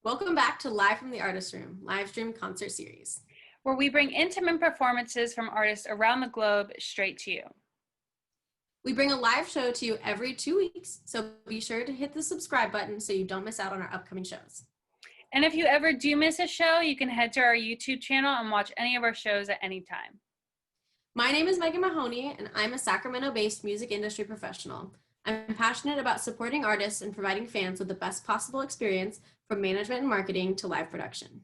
Welcome back to Live from the Artist Room, live stream concert series, where we bring intimate performances from artists around the globe straight to you. We bring a live show to you every 2 weeks, so be sure to hit the subscribe button so you don't miss out on our upcoming shows. And if you ever do miss a show, you can head to our YouTube channel and watch any of our shows at any time. My name is Meghan Mahoney, and I'm a Sacramento-based music industry professional. I'm passionate about supporting artists and providing fans with the best possible experience from management and marketing to live production.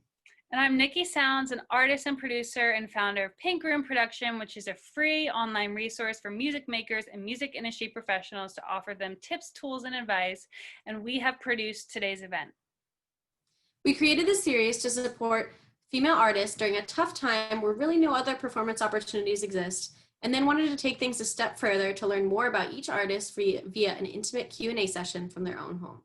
And I'm Nikki Sounds, an artist and producer and founder of Pink Room Production, which is a free online resource for music makers and music industry professionals to offer them tips, tools, and advice. And we have produced today's event. We created this series to support female artists during a tough time where really no other performance opportunities exist, and then wanted to take things a step further to learn more about each artist via an intimate Q&A session from their own home.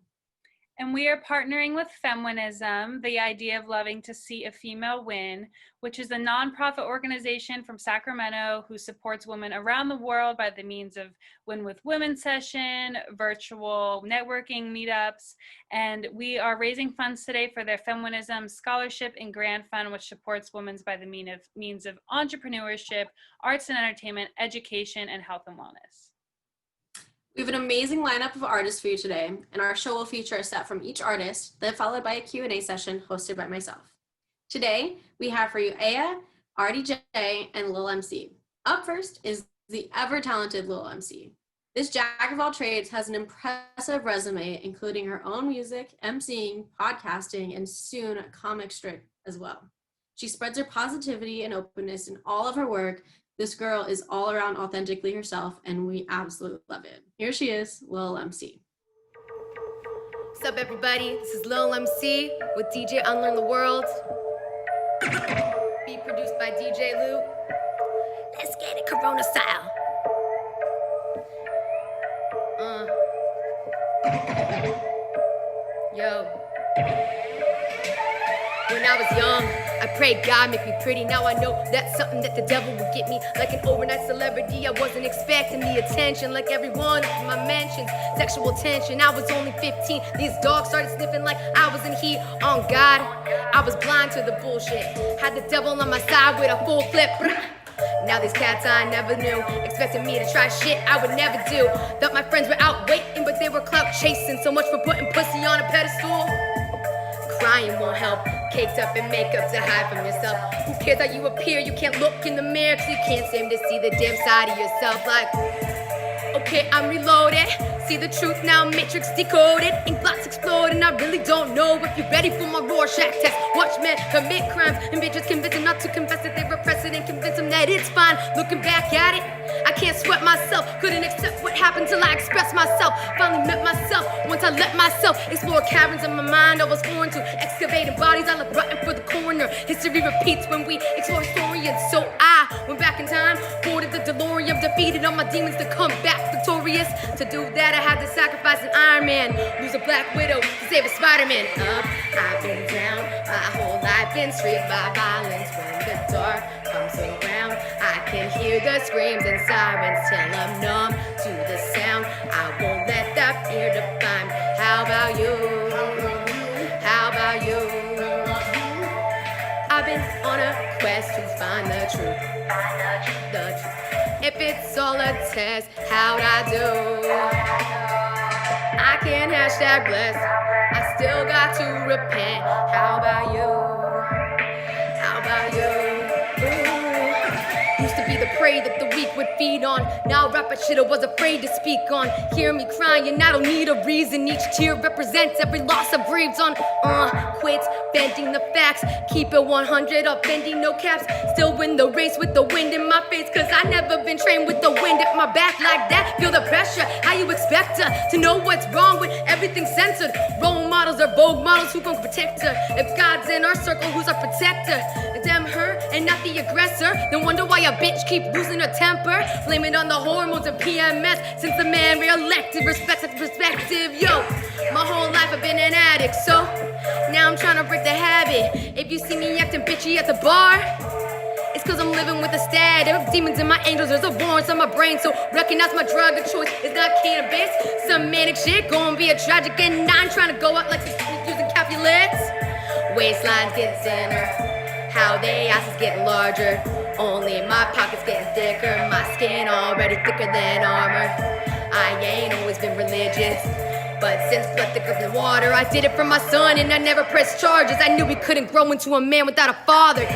And we are partnering with Femwinism, the idea of loving to see a female win, which is a nonprofit organization from Sacramento who supports women around the world by the means of Win with Women session, virtual networking meetups. And we are raising funds today for their Femwinism Scholarship and Grant Fund, which supports women by the means of entrepreneurship, arts and entertainment, education, and health and wellness. We have an amazing lineup of artists for you today, and our show will feature a set from each artist, then followed by a Q&A session hosted by myself. Today, we have for you Eyya, Arti J, and Lil MC. Up first is the ever-talented Lil MC. This jack of all trades has an impressive resume, including her own music, emceeing, podcasting, and soon a comic strip as well. She spreads her positivity and openness in all of her work. This girl is all around authentically herself, and we absolutely love it. Here she is, Lil MC. What's up, everybody? This is Lil MC with DJ Unlearn the World. Beat produced by DJ Lou. Let's get it Corona style. Yo. When I was young, I prayed God make me pretty. Now I know that's something that the devil would get me. Like an overnight celebrity, I wasn't expecting the attention like everyone of my mentions. Sexual tension, I was only 15. These dogs started sniffing like I was in heat. On God, I was blind to the bullshit. Had the devil on my side with a full clip. Now these cats I never knew, expecting me to try shit I would never do. Thought my friends were out waiting, but they were clout chasing. So much for putting pussy on a pedestal. Crying won't help, caked up in makeup to hide from yourself. Who cares how you appear? You can't look in the mirror cause you can't seem to see the damn side of yourself. Like, okay, I'm reloaded. See the truth now, matrix decoded. Ink blots explode and I really don't know if you're ready for my Rorschach test. Watch men commit crimes and bitches convince them not to confess that they repress it and convince them that it's fine. Looking back at it, I can't sweat myself. Couldn't accept what happened till I expressed myself. Finally met myself once I let myself explore caverns in my mind I was foreign to. Excavating bodies, I look rotten for the coroner. History repeats when we explore historians. So I went back in time, boarded the DeLorean, defeated all my demons to come back victorious. To do that, I had to sacrifice an Iron Man, lose a Black Widow to save a Spider-Man. Up, I've been down, my whole life been stripped by violence. When the dark comes around, I can hear the screams and sirens till I'm numb to the sound. I won't let that fear define me. How about you? How about you? I've been on a quest to find the truth. The truth. If it's all a test, how'd I do? I can't hashtag bless. I still got to repent. How about you? How about you? Used to be the prey that the weak would feed on. Now I rap shit I was afraid to speak on. Hear me crying, I don't need a reason. Each tear represents every loss I breathed on. Quits bending the facts. Keep it 100 up, bending no caps. Still win the race with the wind in my face. Cause I never been trained with the wind at my back like that. Feel the pressure, how you expect her to know what's wrong with everything censored. Role models are vogue models, who gon' protect her? If God's in our circle, who's our protector? Damn her and not the aggressor. Then wonder why a bitch keep losing her temper. Blame it on the hormones and PMS. Since the man re-elected, respect that perspective. Yo, my whole life I've been an addict, so now I'm trying to break the habit. If you see me acting bitchy at the bar, it's cause I'm living with a static of demons in my angels. There's a warrant on my brain, so recognize my drug of choice is not cannabis. Some manic shit gon' be a tragic, and I'm trying to go out like this using Capulets. Waistlines get thinner, how they asses get larger. Only my pockets getting thicker, my skin already thicker than armor. I ain't always been religious, but since blood thicker than water, I did it for my son and I never pressed charges. I knew he couldn't grow into a man without a father. I've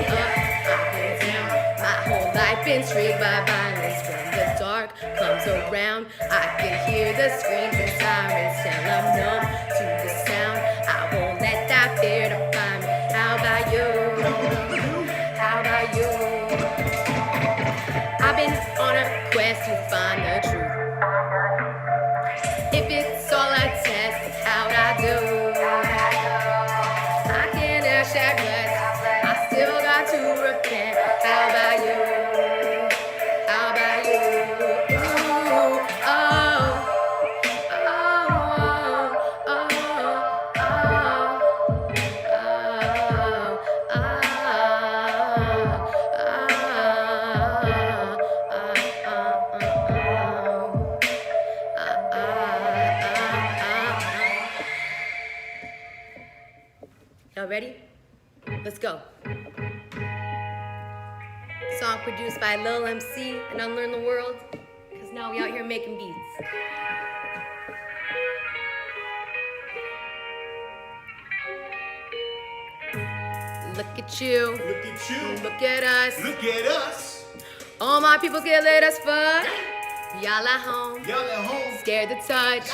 been down, my whole life been streaked by violence. When the dark comes around, I can hear the screams and sirens till I'm numb to the sound. I won't let that fear define me. How about you? How about you? I've been on a quest to find the truth. If it's all I test, how'd I do? I can't ask that but I still got to repent. How about you? How about you? Ooh, oh, oh, oh, oh, Y'all ready? Let's go. Song produced by Lil MC and Unlearn the World, because now we out here making beats. Look at you. Look at you. Look at us. Look at us. All my people get lit as fuck. Y'all at home, Y'all at home. scared to touch.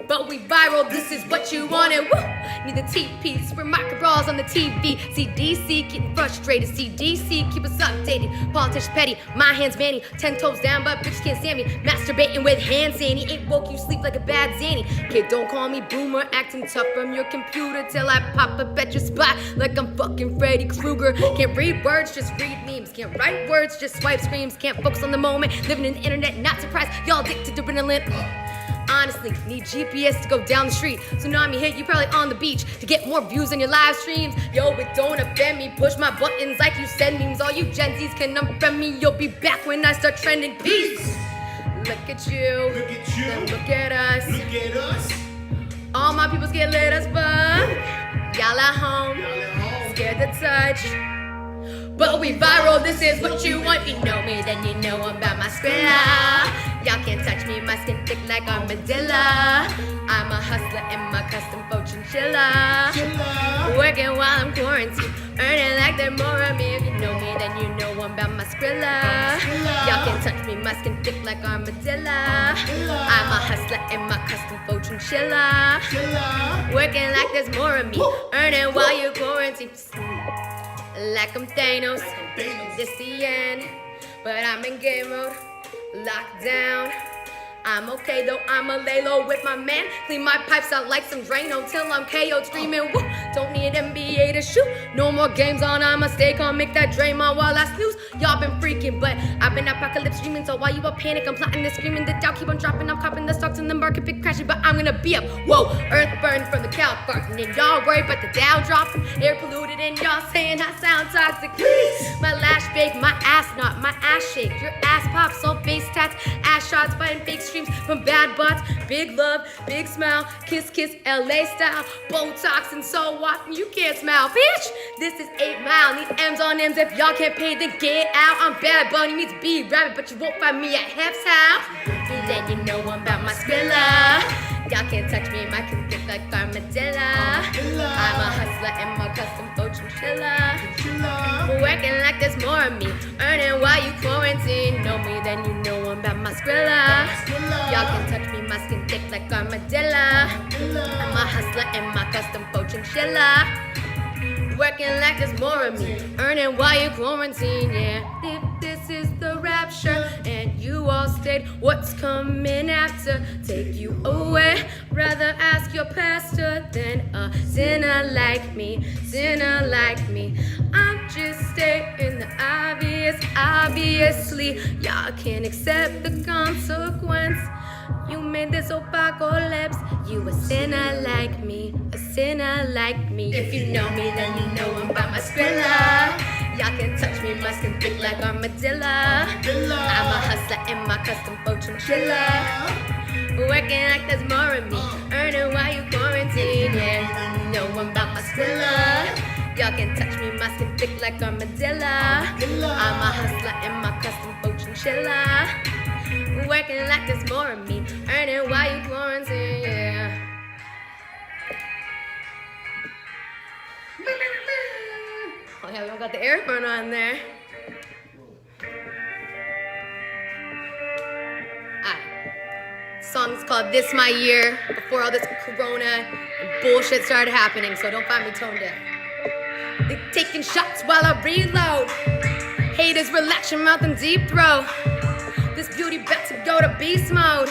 But we viral, this is what you wanted. Woo! Need the T-piece, remarkable brawls on the TV. CDC getting frustrated. CDC keep us updated. Politicians petty, my hands manny. 10 toes down, but bitch can't stand me. Masturbating with hand sandy. Ain't woke, you sleep like a bad zanny. Kid, don't call me boomer. Acting tough from your computer till I pop up at your spot like I'm fucking Freddy Krueger. Can't read words, just read memes. Can't write words, just swipe screams. Can't focus on the moment. Living in the internet, not surprised. Y'all addicted to adrenaline. Honestly, need GPS to go down the street. Tsunami hit, you probably on the beach to get more views on your live streams. Yo, it don't offend me. Push my buttons like you send memes. All you Gen Zs can unfriend me. You'll be back when I start trending. Peace. Look at you. Look at you. Then look at us. Look at us. All my peoples get lit as fuck. Y'all at home, Y'all at home. scared to touch. But we viral, this is what you want. You know me, then you know about my skrilla. Y'all can't touch me, my skin thick like armadillo. I'm a hustler in my custom faux chinchilla. Chilla. Working while I'm quarantined, earning like there's more of me. If you know me, then you know about my skrilla. Y'all can't touch me, my skin thick like armadillo. I'm a hustler in my custom faux chinchilla. Chilla. Working like there's more of me, earning while you quarantine. Like I'm Thanos, this the end, but I'm in game mode, locked down. I'm okay though, I'ma lay low with my man. Clean my pipes out like some Drano till I'm KO'd screaming woo. Don't need NBA to shoot, no more games on, I'ma stay calm, make that Draymond while I snooze. Y'all been freaking, but I've been apocalypse dreaming. So while you all panic, I'm plotting and screaming. The doubt keep on dropping, I'm copping the stocks in the market, big crashing, but I'm gonna be up. Whoa, earth burned from the cow farting, and y'all worried about the Dow dropping. Air polluted and y'all saying I sound toxic. My lash bake, my ass knot, my ass shake. Your ass pops, all face tats, ass shots, fighting fake streams from bad bots. Big love, big smile, kiss kiss LA style. Botox and so often you can't smile, bitch. This is 8 Mile, need M's on M's. If y'all can't pay, then get out. I'm Bad Bunny meets B Rabbit, but you won't find me at Hef's house. And then you know I'm about my skrilla. Y'all can't touch me, my can thick like armadillo. I'm a hustler in my custom faux chinchilla. Working like there's more of me, earning while you quarantine. Know me, then you know I'm about my skrilla. Y'all can touch me, my skin thick like armadillo. I'm a hustler in my custom faux chinchilla. Working like there's more of me, earning while you quarantine, yeah. If this is the rapture, and you all stayed, what's coming after? Take you away, rather ask your pastor than a sinner like me, sinner like me. I'm just stating the obvious, obviously. Y'all can't accept the consequence. You made this apocalypse. You a sinner like me, a sinner like me. If you know me, then you know I'm by my skrilla. Y'all can touch me, my skin thick like armadillo. I'm a hustler in my custom faux chinchilla. Working like there's more of me, earning while you quarantine. Yeah, you know I'm about my skrilla. y'all can touch me, my skin thick like armadillo. I'm a hustler in my custom boat chinchilla. Working like there's more of me, earning while you quarantine, yeah. Oh yeah, we don't got the air horn on there. Song's called This My Year, before all this corona and bullshit started happening, so don't find me tone deaf. They taking shots while I reload. Haters relax your mouth and deep throat. This beauty about to go to beast mode.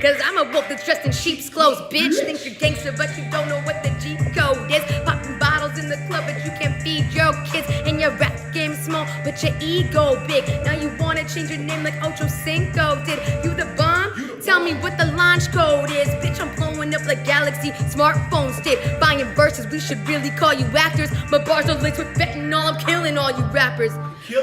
Cause I'm a wolf that's dressed in sheep's clothes, bitch. Think you're gangster, but you don't know what the G code is. Popping bottles in the club, but you can't feed your kids. And your rap game small, but your ego big. Now you wanna change your name like Ocho Cinco did. You the bomb? Tell me what the launch code is. Bitch, I'm blowing up like Galaxy smartphones did. Buying verses, we should really call you actors. My bars are laced with fentanyl, I'm killing all you rappers.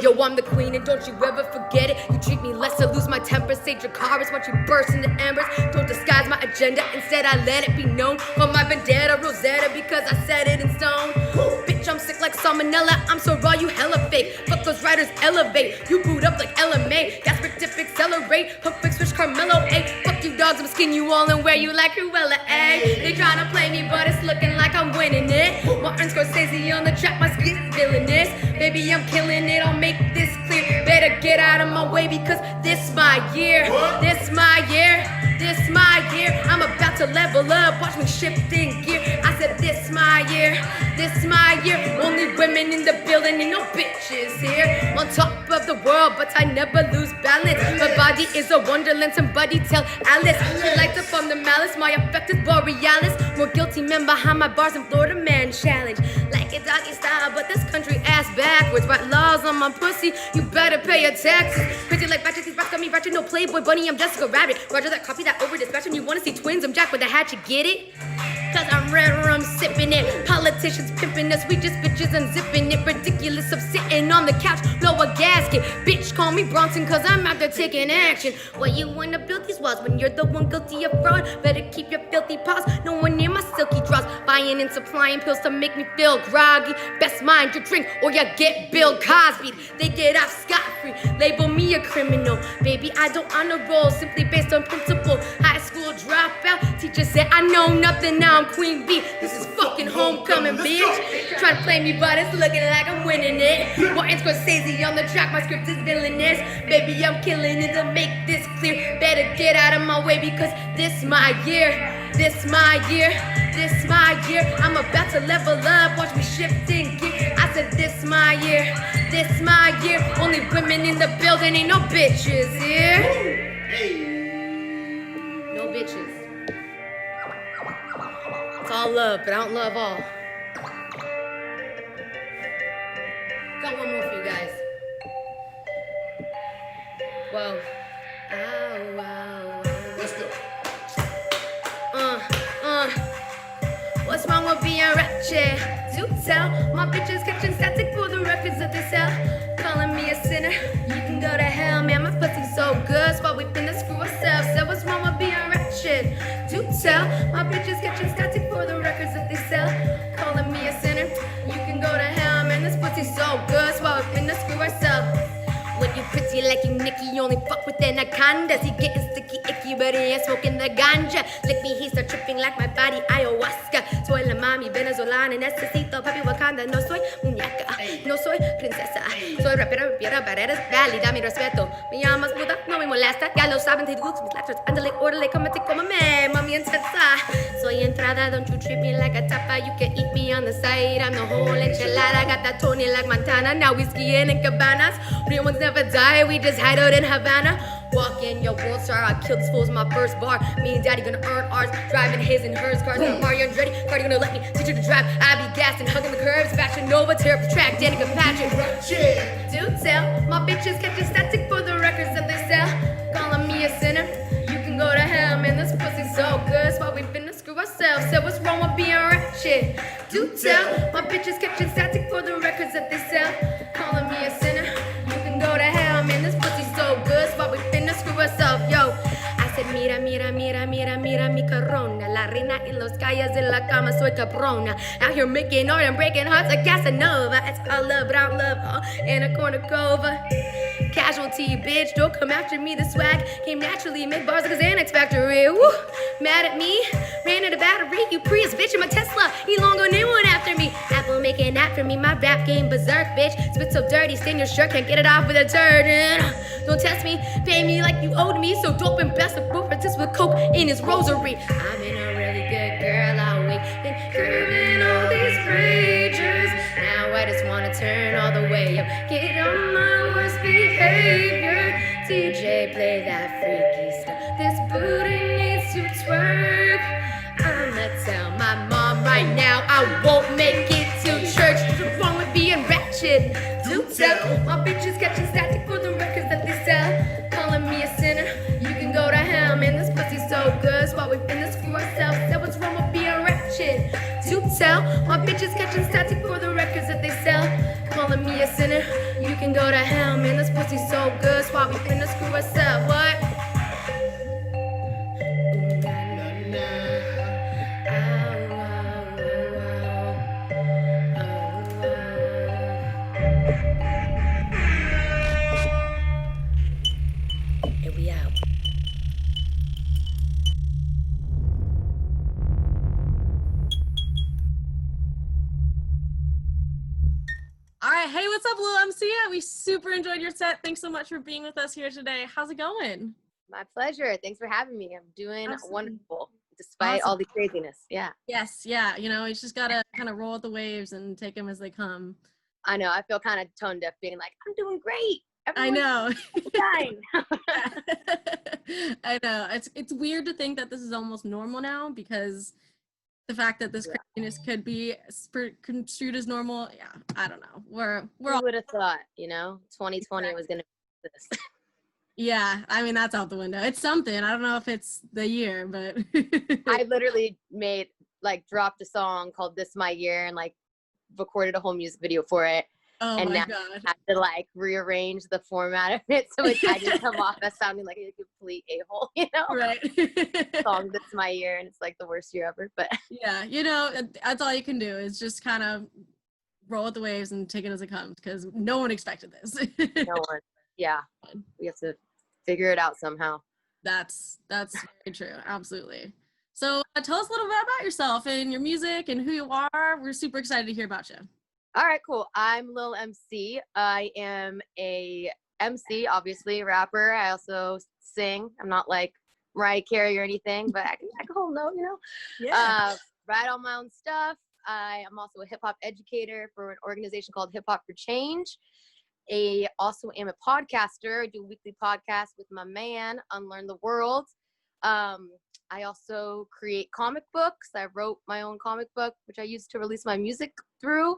Yo, I'm the queen and don't you ever forget it. You treat me less, I lose my temper. Say Dracarys, watch you burst into embers. Don't disguise my agenda, instead I let it be known. For my vendetta, Rosetta, because I set it in stone. Bitch, I'm sick like salmonella, I'm so raw, you hella fake. Fuck those writers, elevate. You boot up like LMA. Gas tip, accelerate. Hook, fix, switch, Carmelo, ayy. Fuck you dogs, I'm skin you all and wear you like Cruella, ayy. They tryna play me, but it's looking like I'm winning it. Martin Scorsese on the track, my skin's villainous. Baby, I'm killing it, I'll make this clear. Better get out of my way because this my year. This my year. This my year. I'm about to level up, watch me shift in gear. I said this my year. This my year. Only women in the building, ain't no bitches here. On top of the world, but I never lose balance. My body is a wonderland, somebody tell Alice. She likes to form the malice, my effect is borealis. More guilty men behind my bars in Florida Man challenge. Like a doggy style, but this country ass backwards. Write laws on my pussy, you better pay your taxes. Crazy like ratchet, these rats got me ratchet. No Playboy bunny, I'm Jessica Rabbit. Roger that, copy that, over dispatching. You wanna see twins, I'm Jack with a hatchet, get it? Cause I'm red rum sipping it. Politicians pimping us, we just bitches unzipping it. Ridiculous of sitting on the couch, blow a gasket. Bitch, call me Bronson cause I'm out there taking action. Why you wanna build these walls when you're the one guilty of fraud? Better keep your filthy paws, no one near my silky draws. Buying and supplying pills to make me feel groggy. Best mind your drink or you get Bill Cosby. They get off scot-free, label me a criminal. Baby, I don't honor roll, simply based on principle. High school dropout, teacher said I know nothing, now I'm Queen Bee. This is fucking homecoming, bitch. Try to play me, but it's looking like I'm winning it. Martin Scorsese on the track, my script is villainous. Baby, I'm killing it to make this clear. Better get out of my way because this my year. This my year. This my year. I'm about to level up, watch me shift in gear. I said this my year. This my year. Only women in the building, ain't no bitches here. No bitches. It's all love, but I don't love all. Got one more for you guys. Whoa. Ow, ow, ow. Let's go. What's wrong with being ratchet? Do tell. My bitches catching static for the records that they sell. Calling me a sinner. You can go to hell, man. My pussy's so good. So we finna screw ourselves. So what's wrong with being ratchet? Do tell. My bitches catching static for the records that they sell. Calling me a sinner. You can go to hell, man. This pussy's so good. So we finna screw ourselves. When you pretty like you Nikki, you only fuck with anacondas. He getting sticky, icky, but he ain't smoking the ganja. Lick me, he start tripping like my body, ayahuasca. Soy la mami venezolana, necesito papi Wakanda. No soy muñeca, no soy princesa. Soy rapera, rapiera, barreras, válida, mi respeto. Me llamas Buda, no me molesta. Ya lo saben, te digo mis letras. Ándale, órale, cómete, cómame, mami intensa. Soy entrada, don't you treat me like a tapa. You can eat me on the side, I'm the whole enchilada. Got that Tony like Montana, now we skiing in cabanas. Real ones never die, we just hide out in Havana. Walk in, yo, world star, I killed this fool's my first bar. Me and daddy gonna earn ours, driving his and hers cars. Mario Andretti, Cardi gonna let me teach her to drive. I be gassing, hugging the curves, Fashion Nova, tear up the track, Danica Patrick. Do tell, my bitches catching static for the records that they sell. Calling me a sinner, you can go to hell, man, this pussy's so good. So we finna screw ourselves, so what's wrong with being ratchet? Do tell, my bitches catching static for the records that they sell. Calling me a sinner, you can go to hell, man, this pussy's so good. So we finna screw ourselves, yo. I said, mira, mira, mira, mira, mira mi corona. La reina y los calles de la cama, soy cabrona. Out here making art and breaking hearts like Casanova. It's all love, but I'm love all in a cornucova. Casualty, bitch, don't come after me. The swag came naturally, make bars like a Xanax factory. Woo, mad at me, ran out of battery. You Prius, bitch, in my Tesla. Elongo, new one after me. Apple making that for me, my rap game berserk, bitch. Spit so dirty, stain your shirt, can't get it off with a detergent. Don't test me, pay me like you owed me. So dope and best of both with coke in his rosary. I'm in a really good girl, I'll wait. Been curving all these ragers. Now I just wanna turn all the way up. Get on my worst behavior. DJ, play that freaky stuff. This booty needs to twerk. I'ma tell my mom right now I won't make it to church. What's wrong with being ratchet? Do tell. My bitches catching static for the records that they sell. Calling me a sinner. You can go to hell, man. This pussy's so good. So while we finna screw ourselves, that what's wrong with being ratchet? Do tell. My bitches catching static for the records that they sell. Calling me a sinner. You can go to hell, man. This pussy's so good. So while we finna screw ourselves, what? And we out. All right, hey, what's up, Lil MC? We super enjoyed your set. Thanks so much for being with us here today. How's it going? My pleasure. Thanks for having me. I'm doing Absolutely. wonderful despite all the craziness. Yeah. Yes, yeah. You know, it's just gotta kind of roll with the waves and take them as they come. I know. I feel kind of tone deaf being like, I'm doing great. I know. Fine. I know. It's weird to think that this is almost normal now because the fact that this craziness could be construed as normal. Yeah, I don't know. We're Who all, would have thought, 2020 was going to be this. yeah. I mean, that's out the window. It's something. I don't know if it's the year, but I literally dropped a song called This My Year and recorded a whole music video for it. oh And my now god. I have to rearrange the format of it so I just come off as sounding like a complete a-hole, Right. Song This My Year and it's the worst year ever, but Yeah, that's all you can do is just kind of roll with the waves and take it as it comes because no one expected this. no one. Yeah, we have to figure it out somehow. That's very true. Absolutely. So tell us a little bit about yourself and your music and who you are. We're super excited to hear about you. All right, cool. I'm Lil MC. I am a MC, obviously, rapper. I also sing. I'm not like Mariah Carey or anything, but I can hold a note, Write all my own stuff. I am also a hip hop educator for an organization called Hip Hop for Change. I also am a podcaster. I do a weekly podcast with my man, Unlearn the World. I also create comic books. I wrote my own comic book, which I used to release my music through.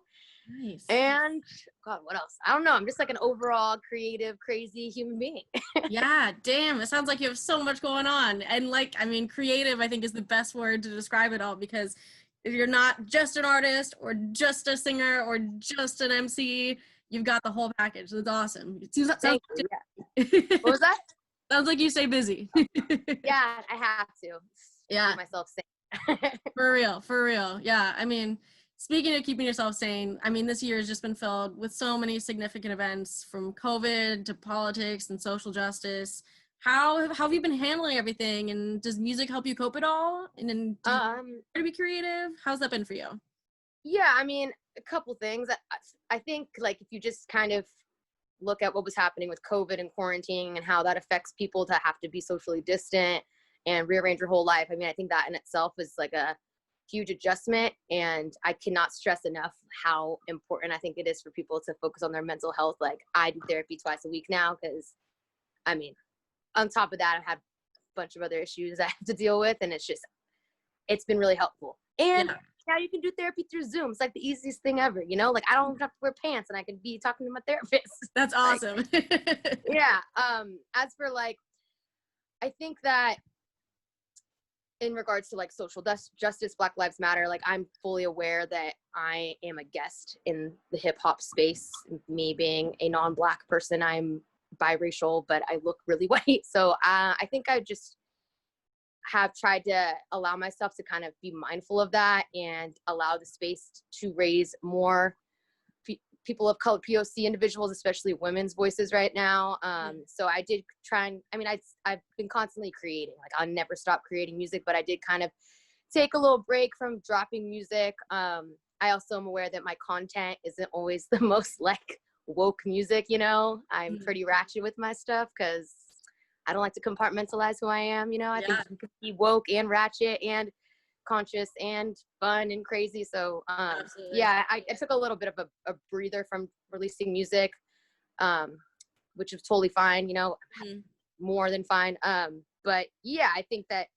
Nice. And God, what else? I don't know. I'm just an overall creative, crazy human being. Yeah, damn. It sounds like you have so much going on. And creative, I think is the best word to describe it all because if you're not just an artist or just a singer or just an MC, you've got the whole package. That's awesome. It seems Thank you. Yeah. What was that? Sounds like you stay busy. Yeah, I have to. Yeah. Keep myself sane. For real. Yeah, I mean, speaking of keeping yourself sane, I mean, this year has just been filled with so many significant events from COVID to politics and social justice. How have you been handling everything? And does music help you cope at all? And then do you try to be creative? How's that been for you? Yeah, I mean, a couple things. I think if you just kind of look at what was happening with COVID and quarantine and how that affects people to have to be socially distant and rearrange your whole life. I mean, I think that in itself is a huge adjustment, and I cannot stress enough how important I think it is for people to focus on their mental health. I do therapy twice a week now because, I mean, on top of that, I've had a bunch of other issues I have to deal with, and it's been really helpful. And now you can do therapy through Zoom. It's the easiest thing ever, I don't have to wear pants and I can be talking to my therapist. That's awesome. Yeah. As for I think that in regards to social justice, Black Lives Matter, I'm fully aware that I am a guest in the hip hop space. Me being a non-Black person, I'm biracial, but I look really white. So I think I just have tried to allow myself to kind of be mindful of that and allow the space to raise more people of color, POC individuals, especially women's voices right now. So I did try and, I mean, I've been constantly creating, like I'll never stop creating music, but I did kind of take a little break from dropping music. I also am aware that my content isn't always the most like woke music, you know. I'm pretty ratchet with my stuff because I don't like to compartmentalize who I am, you know. I think you can be woke and ratchet and conscious and fun and crazy. So yeah, I took a little bit of a breather from releasing music, which is totally fine, you know, more than fine. But yeah, I think that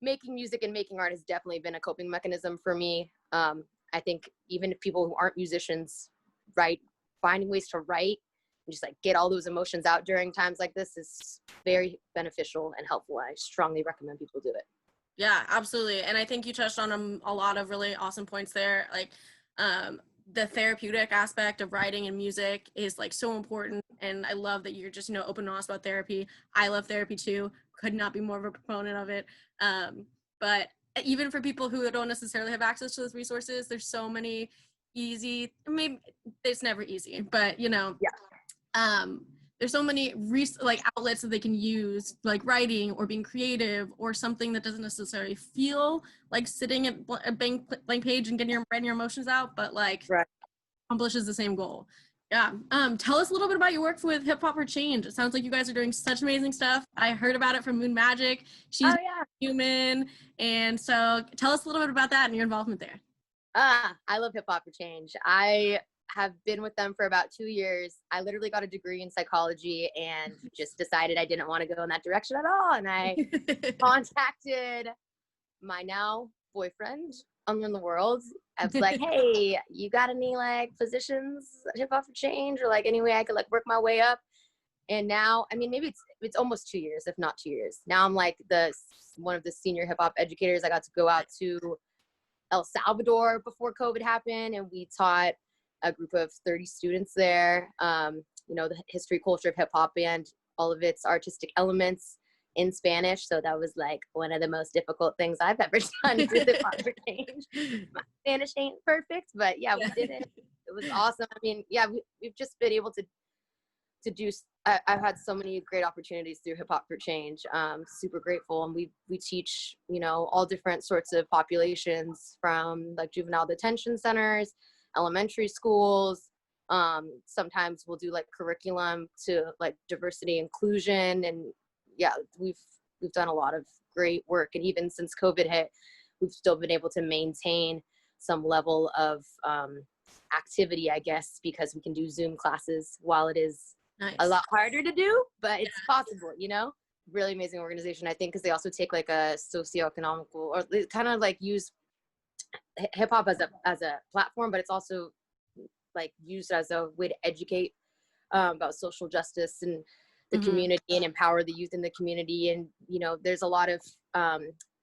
making music and making art has definitely been a coping mechanism for me. I think even if people who aren't musicians write, finding ways to write and just like get all those emotions out during times like this is very beneficial and helpful. I strongly recommend people do it. Yeah, absolutely. And I think you touched on a lot of really awesome points there. Like the therapeutic aspect of writing and music is like so important. And I love that you're just, you know, open and honest about therapy. I love therapy too. Could not be more of a proponent of it. But even for people who don't necessarily have access to those resources, there's so many easy, maybe it's never easy, but you know, there's so many like outlets that they can use, like writing or being creative or something that doesn't necessarily feel like sitting at a blank page and getting your emotions out, but like accomplishes the same goal. Yeah. Tell us a little bit about your work with Hip Hop for Change. It sounds like you guys are doing such amazing stuff. I heard about it from Moon Magic. She's human. And so tell us a little bit about that and your involvement there. I love Hip Hop for Change. I have been with them for about 2 years. I literally got a degree in psychology and just decided I didn't want to go in that direction at all. And I contacted my now boyfriend in the world. I was like, hey, you got any like positions at Hip Hop for Change or like any way I could like work my way up? And now, I mean, maybe it's almost 2 years, if not 2 years. Now I'm like one of the senior hip hop educators. I got to go out to El Salvador before COVID happened, and we taught a group of 30 students there, you know, the history, culture of hip hop and all of its artistic elements in Spanish. So that was like one of the most difficult things I've ever done with Hip Hop for Change. My Spanish ain't perfect, but yeah, we did it. It was awesome. I mean, yeah, we've just been able to do, I've had so many great opportunities through Hip Hop for Change. Super grateful. And we teach, you know, all different sorts of populations from like juvenile detention centers, elementary schools. Sometimes we'll do like curriculum to like diversity inclusion. And yeah, we've done a lot of great work. And even since COVID hit, we've still been able to maintain some level of activity, I guess, because we can do Zoom classes while it is a lot harder to do, but it's possible, you know. Really amazing organization, I think, because they also take like a socioeconomical, or they kind of like use hip hop as a platform, but it's also like used as a way to educate about social justice and the community and empower the youth in the community. And you know, there's a lot of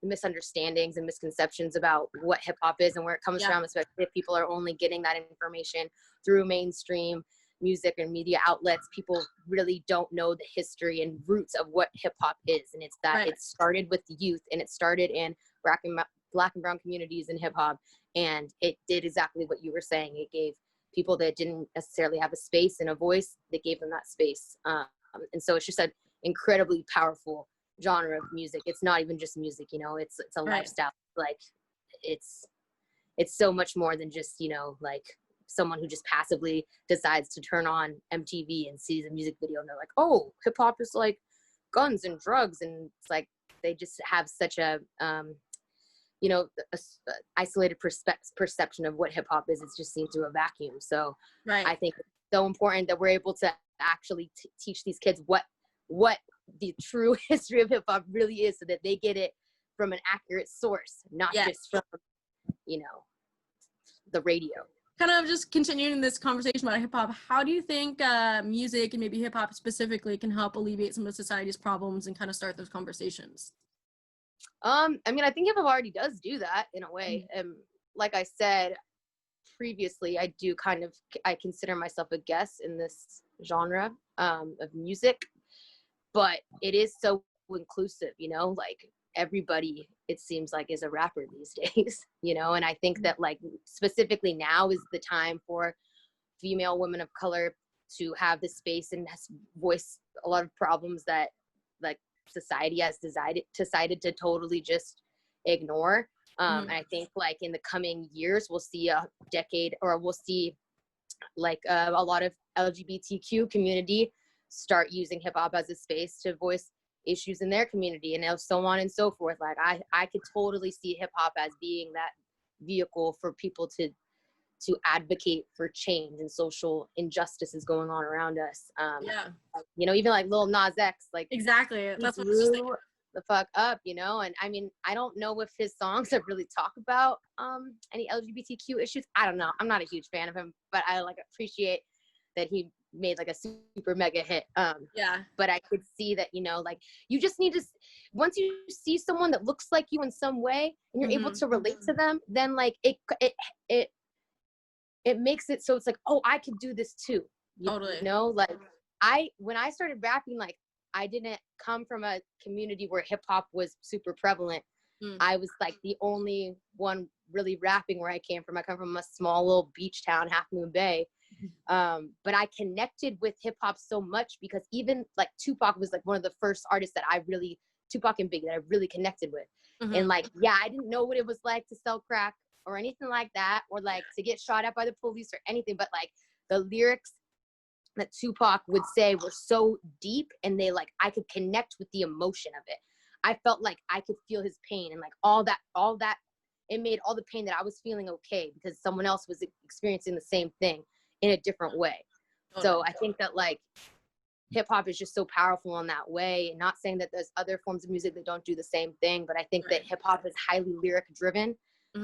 misunderstandings and misconceptions about what hip hop is and where it comes from, especially if people are only getting that information through mainstream music and media outlets. People really don't know the history and roots of what hip hop is. And it's that it started with the youth, and it started in black and brown communities in hip hop. And it did exactly what you were saying. It gave people that didn't necessarily have a space and a voice, they gave them that space. And so it's just an incredibly powerful genre of music. It's not even just music, you know, it's a lifestyle. Like it's so much more than just, you know, like someone who just passively decides to turn on MTV and sees a music video and they're like, oh, hip hop is like guns and drugs. And it's like, they just have such a, you know, a isolated perception of what hip hop is. It's just seen through a vacuum. So I think it's so important that we're able to actually teach these kids what the true history of hip hop really is, so that they get it from an accurate source, not just from, you know, the radio. Kind of just continuing this conversation about hip hop, how do you think music and maybe hip hop specifically can help alleviate some of society's problems and kind of start those conversations? I mean, I think hip hop already does do that in a way. Like I said previously, I consider myself a guest in this genre of music, but it is so inclusive, you know, like everybody, it seems like, is a rapper these days, you know? And I think that like specifically now is the time for female women of color to have the space and voice a lot of problems that like society has decided to totally just ignore. And I think like in the coming years, we'll see a decade, or we'll see like a lot of LGBTQ community start using hip hop as a space to voice issues in their community, and so on and so forth. Like I could totally see hip hop as being that vehicle for people to advocate for change and social injustices going on around us. You know, even like Lil Nas X, like Exactly. That's what blew the fuck up, you know? And I mean, I don't know if his songs have really talk about any LGBTQ issues. I don't know. I'm not a huge fan of him, but I like appreciate that he made like a super mega hit. But I could see that, you know, like you just need to, once you see someone that looks like you in some way and you're able to relate to them, then like it makes it so it's like, oh, I could do this too. You know, like when I started rapping, like I didn't come from a community where hip hop was super prevalent. I was like the only one really rapping where I came from. I come from a small little beach town, Half Moon Bay. But I connected with hip hop so much because even like Tupac was like one of the first artists that Tupac and Biggie, that I really connected with. And like, yeah, I didn't know what it was like to sell crack or anything like that, or like to get shot at by the police or anything. But like the lyrics that Tupac would say were so deep, and they like, I could connect with the emotion of it. I felt like I could feel his pain, and like all that, it made all the pain that I was feeling okay because someone else was experiencing the same thing in a different way. So I think that like hip hop is just so powerful in that way. And not saying that there's other forms of music that don't do the same thing, but I think that hip hop is highly lyric driven.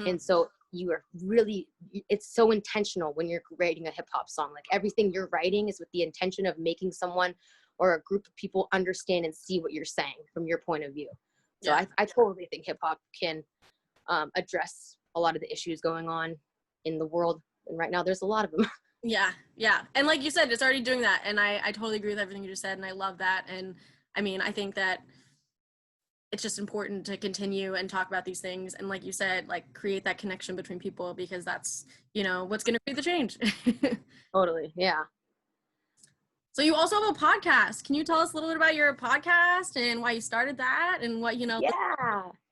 And so you are really, it's so intentional when you're writing a hip hop song. Like everything you're writing is with the intention of making someone or a group of people understand and see what you're saying from your point of view. So I totally think hip hop can address a lot of the issues going on in the world. And right now there's a lot of them. Yeah. And like you said, it's already doing that. And I totally agree with everything you just said. And I love that. And I mean, I think that it's just important to continue and talk about these things. And like you said, like create that connection between people, because that's, you know, what's going to create the change. Totally. Yeah. So you also have a podcast. Can you tell us a little bit about your podcast and why you started that and what, you know,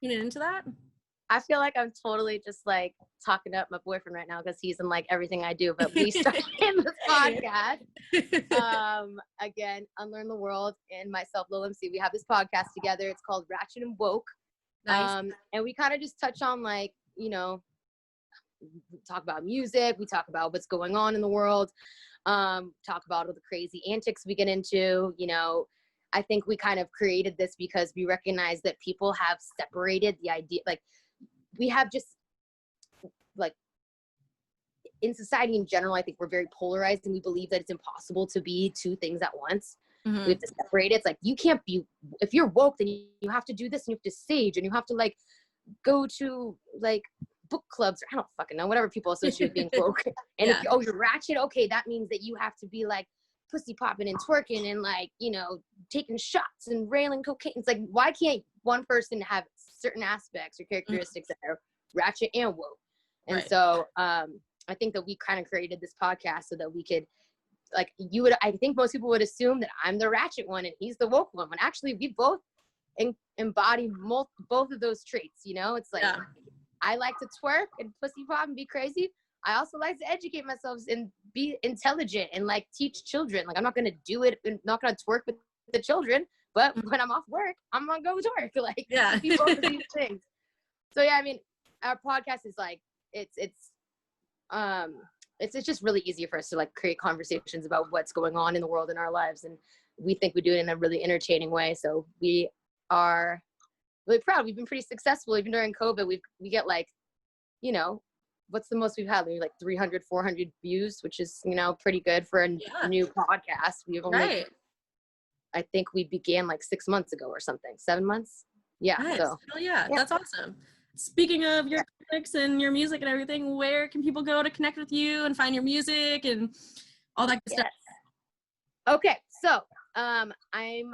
tuning into that? I feel like I'm totally just like talking up my boyfriend right now because he's in like everything I do, but we started this podcast. Again, Unlearn the World and myself, Lil MC, we have this podcast together. It's called Ratchet and Woke. Nice. And we kind of just touch on like, you know, we talk about music, we talk about what's going on in the world, talk about all the crazy antics we get into, you know. I think we kind of created this because we recognize that people have separated the idea, like we have just like in society in general, I think we're very polarized and we believe that it's impossible to be two things at once. We have to separate it. It's like, you can't be, if you're woke, then you have to do this and you have to sage and you have to like go to like book clubs, or I don't fucking know, whatever people associate with being woke. And if you're ratchet, okay, that means that you have to be like pussy popping and twerking and like, you know, taking shots and railing cocaine. It's like, why can't one person have certain aspects or characteristics that are ratchet and woke? And so I think that we kind of created this podcast so that we could, like, I think most people would assume that I'm the ratchet one and he's the woke one, when actually we both embody both of those traits, you know? It's like, I like to twerk and pussy pop and be crazy. I also like to educate myself and be intelligent and like teach children. Like, I'm not going to do it. I'm not going to twerk with the children, but when I'm off work, I'm going to go to work. Like, do both of these things. So yeah, I mean, our podcast is like, it's just really easy for us to like create conversations about what's going on in the world in our lives. And we think we do it in a really entertaining way. So we are really proud. We've been pretty successful. Even during COVID, we get like, you know, what's the most we've had? Maybe like 300, 400 views, which is, you know, pretty good for a new podcast. We've only, I think we began like 6 months ago or something, 7 months. Yeah. Nice. So That's awesome. Speaking of your lyrics and your music and everything, where can people go to connect with you and find your music and all that good stuff? Okay. So, I'm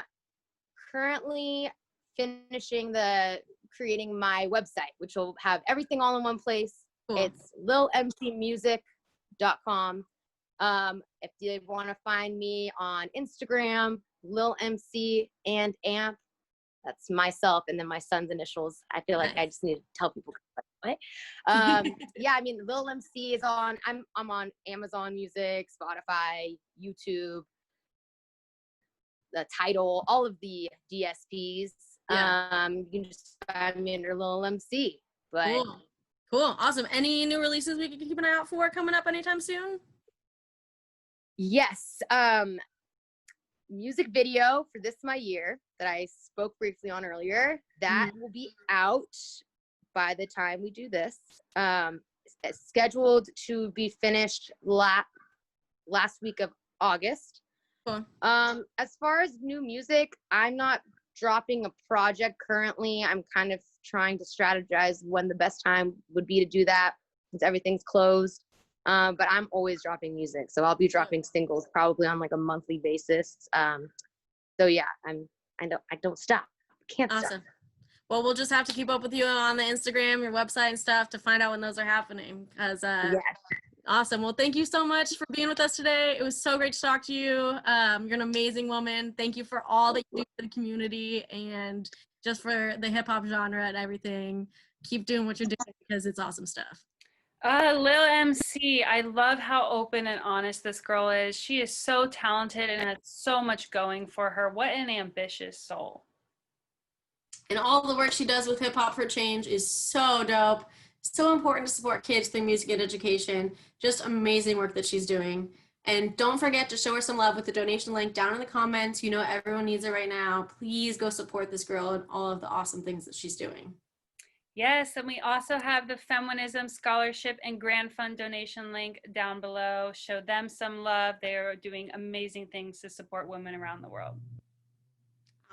currently finishing the creating my website, which will have everything all in one place. Cool. It's lilmcmusic.com. If you want to find me on Instagram, Lil MC and Amp, that's myself and then my son's initials. I feel like I just need to tell people what. Yeah, I mean, Lil MC is on. I'm on Amazon Music, Spotify, YouTube, the Tidal, all of the DSPs. Yeah. You can just find me under Lil MC. But Cool. Awesome. Any new releases we can keep an eye out for coming up anytime soon? yes, music video for This My Year that I spoke briefly on earlier, that will be out by the time we do this. It's scheduled to be finished last week of August. Cool. As far as new music, I'm not dropping a project currently. I'm kind of trying to strategize when the best time would be to do that since everything's closed. But I'm always dropping music, so I'll be dropping singles probably on like a monthly basis. So yeah, I don't stop. Can't stop. Awesome. Well, we'll just have to keep up with you on the Instagram, your website and stuff to find out when those are happening. Yes. Awesome. Well, thank you so much for being with us today. It was so great to talk to you. You're an amazing woman. Thank you for all that you do for the community and just for the hip hop genre and everything. Keep doing what you're doing because it's awesome stuff. Lil MC, I love how open and honest this girl is. She is so talented and has so much going for her. What an ambitious soul. And all the work she does with Hip Hop for Change is so dope. So important to support kids through music and education. Just amazing work that she's doing. And don't forget to show her some love with the donation link down in the comments. You know everyone needs it right now. Please go support this girl and all of the awesome things that she's doing. Yes, and we also have the Femwinism Scholarship and Grant Fund donation link down below. Show them some love. They are doing amazing things to support women around the world.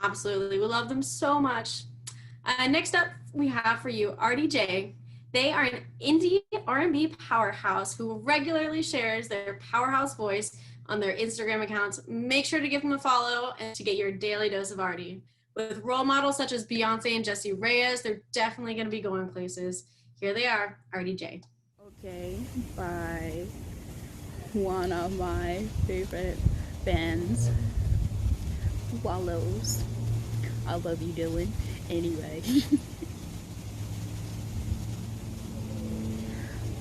Absolutely. We love them so much. Next up, we have for you Arti J. They are an indie R&B powerhouse who regularly shares their powerhouse voice on their Instagram accounts. Make sure to give them a follow and to get your daily dose of Arti. With role models such as Beyonce and Jessie Reyes, they're definitely going to be going places. Here they are, Arti J. Okay, by one of my favorite bands, Wallows. I love you, Dylan. Anyway.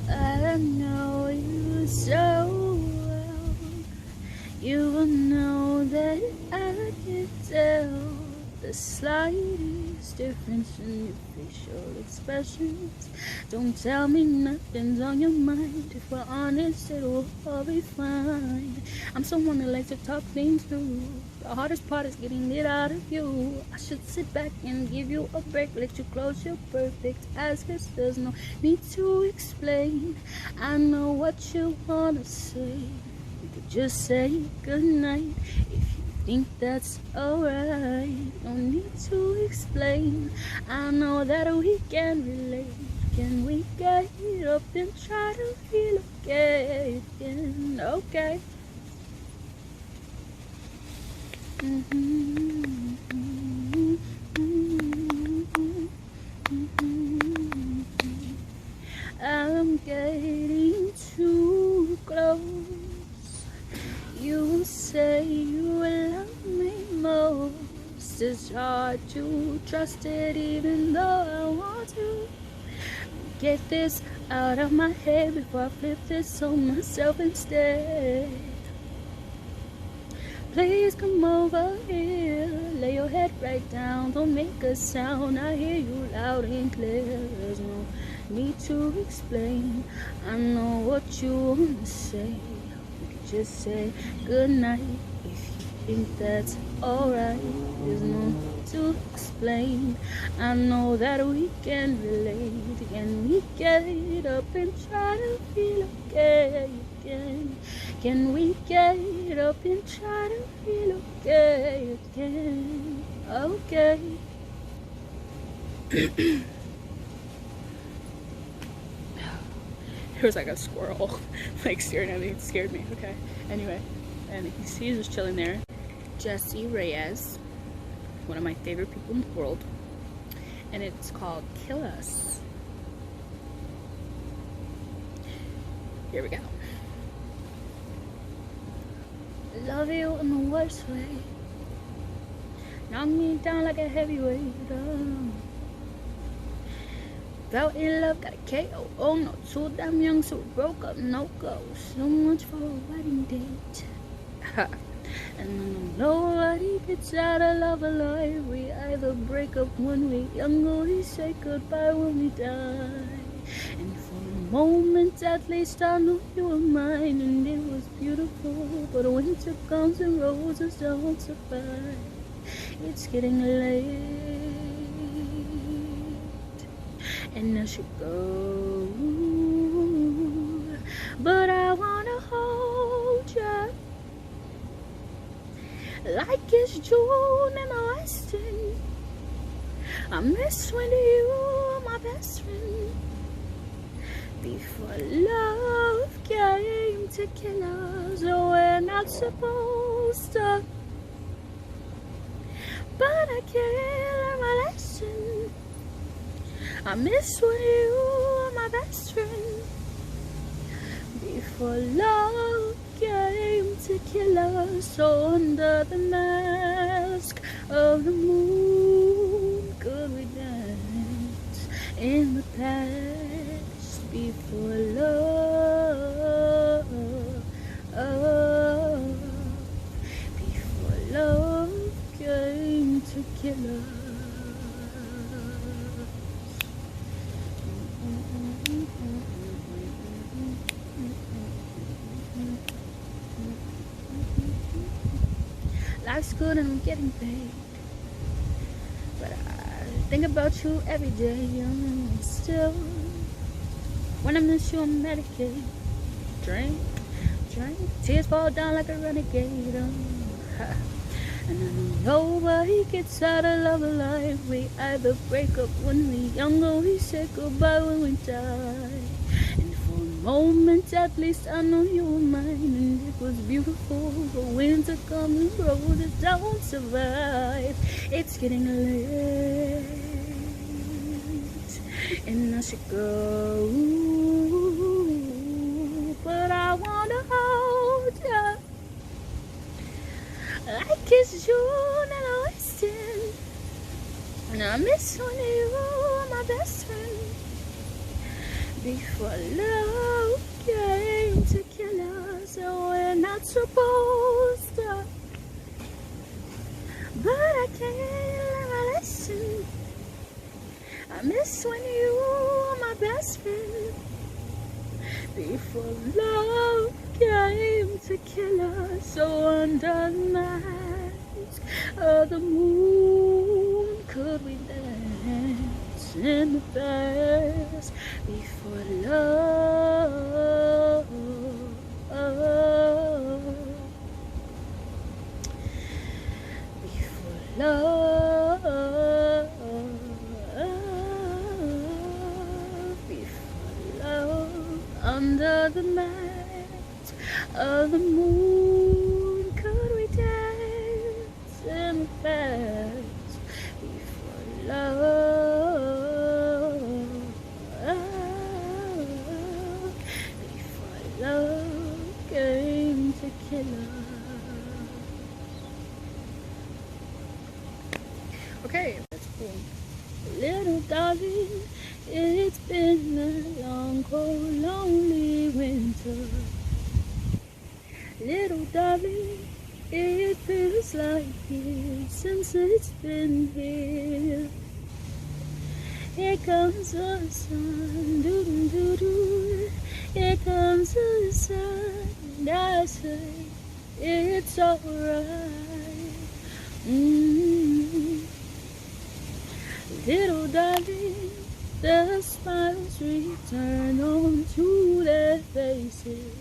I know you so well. You will know that I can tell the slightest difference in your facial expressions. Don't tell me nothing's on your mind. If we're honest, it'll all be fine. I'm someone that likes to talk things through. The hardest part is getting it out of you. I should sit back and give you a break. Let you close your perfect eyes, 'cause there's no need to explain. I know what you wanna say. You could just say goodnight if you think that's alright. No need to explain. I know that we can relate. Can we get up and try to feel okay again? Okay. I'm getting too close. You say you love me most. It's hard to trust it even though I want to. Get this out of my head before I flip this on myself instead. Please come over here, lay your head right down, don't make a sound, I hear you loud and clear. There's no need to explain, I know what you wanna say. You can just say goodnight if you think that's alright. There's no need to explain, I know that we can relate. Can we get up and try to feel okay again? Can we get up and try to feel okay again? Okay. There was like a squirrel like staring at me. It scared me. Okay. Anyway, and he's just chilling there. Jessie Reyes, one of my favorite people in the world. and it's called Kill Us. Here we go. Love you in the worst way. Knock me down like a heavyweight. Fell in love, got a KO. Oh no, too damn young, so we broke up, no go. So much for a wedding date. And nobody gets out of love alive. We either break up when we're young or we say goodbye when we die. And for a moment at least I knew you were mine, and it was beautiful. But winter comes and roses don't survive. It's getting late, and I should go, but I wanna hold you like it's June in the West End. I miss when you were my best friend. Before love came to kill us, we're not supposed to. But I can't learn my lesson. I miss when you were my best friend. Before love came to kill us, so under the mask of the moon, could we dance in the past? Before love, before love came to kill us. Life's good and I'm getting paid, but I think about you every day. And still, when I miss you, I'm medicated. Drink, tears fall down like a renegade. And I know nobody gets out of love alive. We either break up when we're young or we say goodbye when we die. And for a moment at least I know you were mine, and it was beautiful. But winter comes and roses don't survive. It's getting late, and I should go, but I wanna hold you like it's June in the West End. And I miss when you were my best friend. Before love came to kill us, and we're not supposed to. But I can't learn my lesson. I miss when you were my best friend. Before love came to kill us, so under the mask of the moon, could we dance in the past? Before love, before love, before love, under the mask of the moon, could we dance in the past? Before love, before love came to kill us. Okay, that's cool. Little darling, it's been a long, cold, lonely winter. Little darling, it feels like years since it's been here. Here comes the sun, doo-doo-doo-doo. Here comes the sun, and I say it's alright. Little darling, the smiles return onto their faces.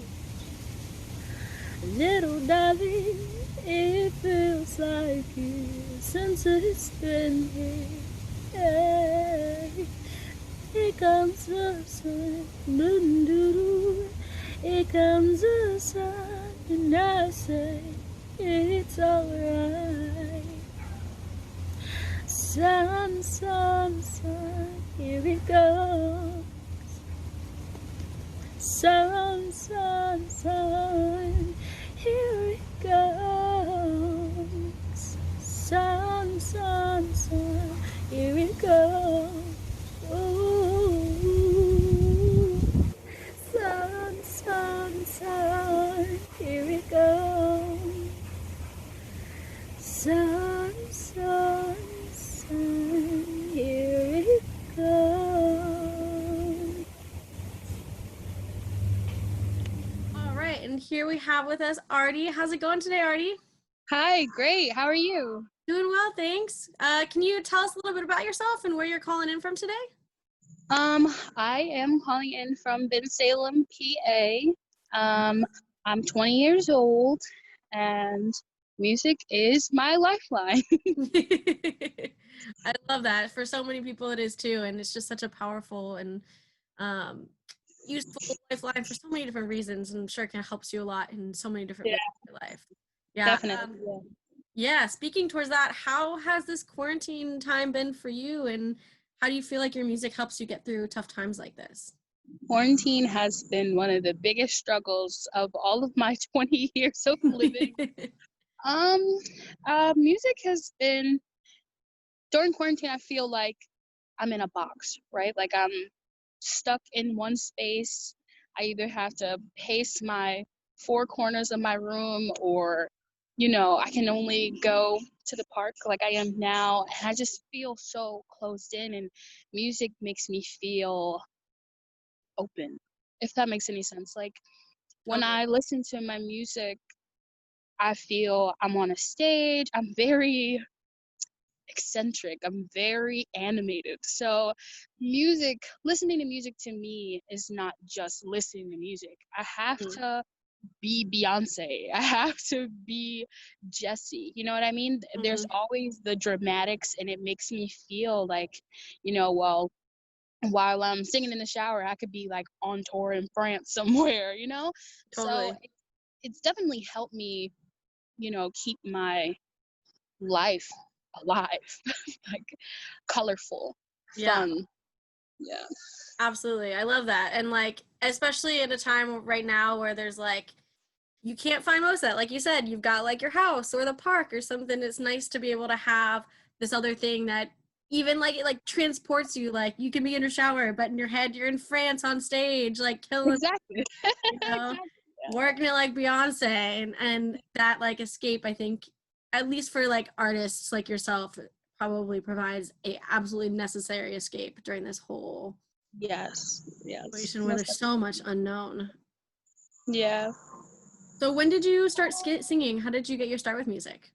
Little darling, it feels like years since it's been here. Hey, here comes the sun, doo-doo-doo. Here comes the sun, and I say it's alright. Sun, sun, sun, here it goes. Sun, sun, sun, here it goes. Sun, sun, sun, here it goes. Ooh. Sun, sun, sun, here it goes. Sun, sun, sun, here it goes. All right, and here we have with us Arti. How's it going today, Arti? Hi, great. How are you? Doing well, thanks. Can you tell us a little bit about yourself and where you're calling in from today? I am calling in from Bensalem, PA. I'm 20 years old, and music is my lifeline. I love that. For so many people, it is too, and it's just such a powerful and useful lifeline for so many different reasons. And I'm sure it can helps you a lot in so many different ways in your life. Yeah, Definitely. yeah. Speaking towards that, how has this quarantine time been for you, and how do you feel like your music helps you get through tough times like this? Quarantine has been one of the biggest struggles of all of my 20 years of living. Music has been, during quarantine, I feel like I'm in a box, right? Like I'm stuck in one space. I either have to pace my four corners of my room, or I can only go to the park like I am now, and I just feel so closed in, and music makes me feel open, if that makes any sense. Like when I listen to my music, I feel I'm on a stage. I'm very eccentric. I'm very animated. So listening to music to me is not just listening to music. I have to be Beyonce. I have to be Jessie. You know what I mean? There's always the dramatics, and it makes me feel like, well, while I'm singing in the shower, I could be like on tour in France somewhere, Totally. So it's definitely helped me, keep my life alive, like colorful, fun. Yeah. Absolutely. I love that. And like, especially at a time right now where there's like, you can't find most of that. Like you said, you've got like your house or the park or something. It's nice to be able to have this other thing that even like it like transports you. Like you can be in your shower, but in your head, you're in France on stage, like killing, Exactly. working it like Beyonce. And that like escape, I think, at least for like artists like yourself, probably provides a absolutely necessary escape during this whole situation where there's so much unknown. Yeah. So when did you start singing? How did you get your start with music?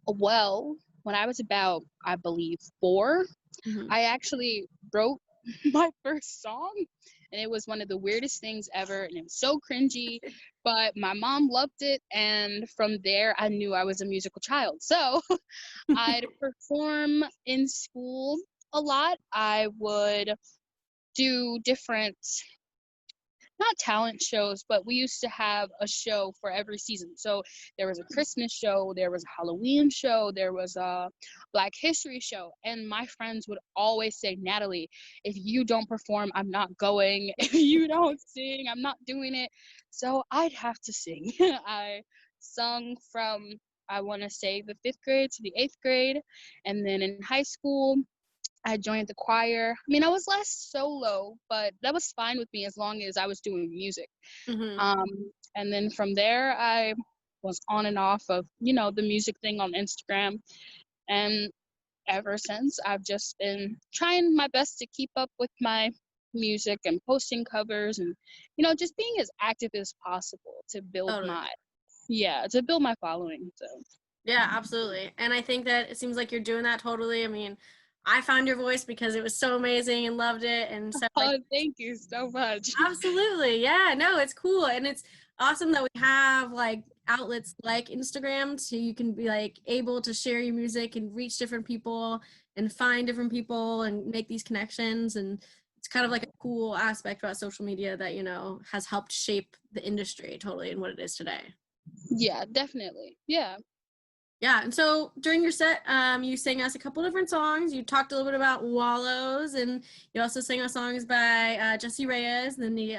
Well, when I was about, I believe, 4, I actually wrote my first song, and it was one of the weirdest things ever, and it was so cringy, but my mom loved it, and from there I knew I was a musical child. So I'd perform in school a lot. I would do different, not talent shows, but we used to have a show for every season. So there was a Christmas show, there was a Halloween show, there was a Black History show, and my friends would always say, Natalie, if you don't perform, I'm not going. If you don't sing, I'm not doing it. So I'd have to sing. I sung from, I want to say, the 5th grade to the 8th grade, and then in high school I joined the choir. I mean, I was less solo, but that was fine with me as long as I was doing music. And then from there, I was on and off of, the music thing on Instagram. And ever since, I've just been trying my best to keep up with my music and posting covers and, just being as active as possible to build my following. So. Yeah, absolutely. And I think that it seems like you're doing that totally. I mean, I found your voice because it was so amazing and loved it. And so Thank you so much. Absolutely. Yeah, no, it's cool. And it's awesome that we have like outlets like Instagram so you can be like able to share your music and reach different people and find different people and make these connections. And it's kind of like a cool aspect about social media that, has helped shape the industry totally and what it is today. Yeah, definitely. Yeah. Yeah, and so during your set, you sang us a couple different songs. You talked a little bit about Wallows, and you also sang us songs by Jesse Reyes, and then you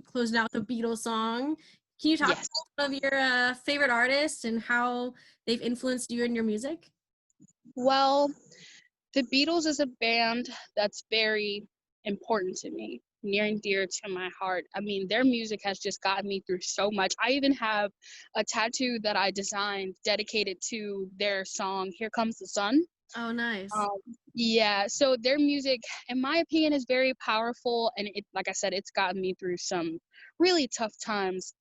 closed out with a Beatles song. Can you talk Yes. about some of your favorite artists and how they've influenced you in your music? Well, the Beatles is a band that's very important to me, near and dear to my heart. I mean, their music has just gotten me through so much. I even have a tattoo that I designed dedicated to their song, Here Comes the Sun. Oh, nice. Yeah, so their music, in my opinion, is very powerful, and it, like I said, it's gotten me through some really tough times.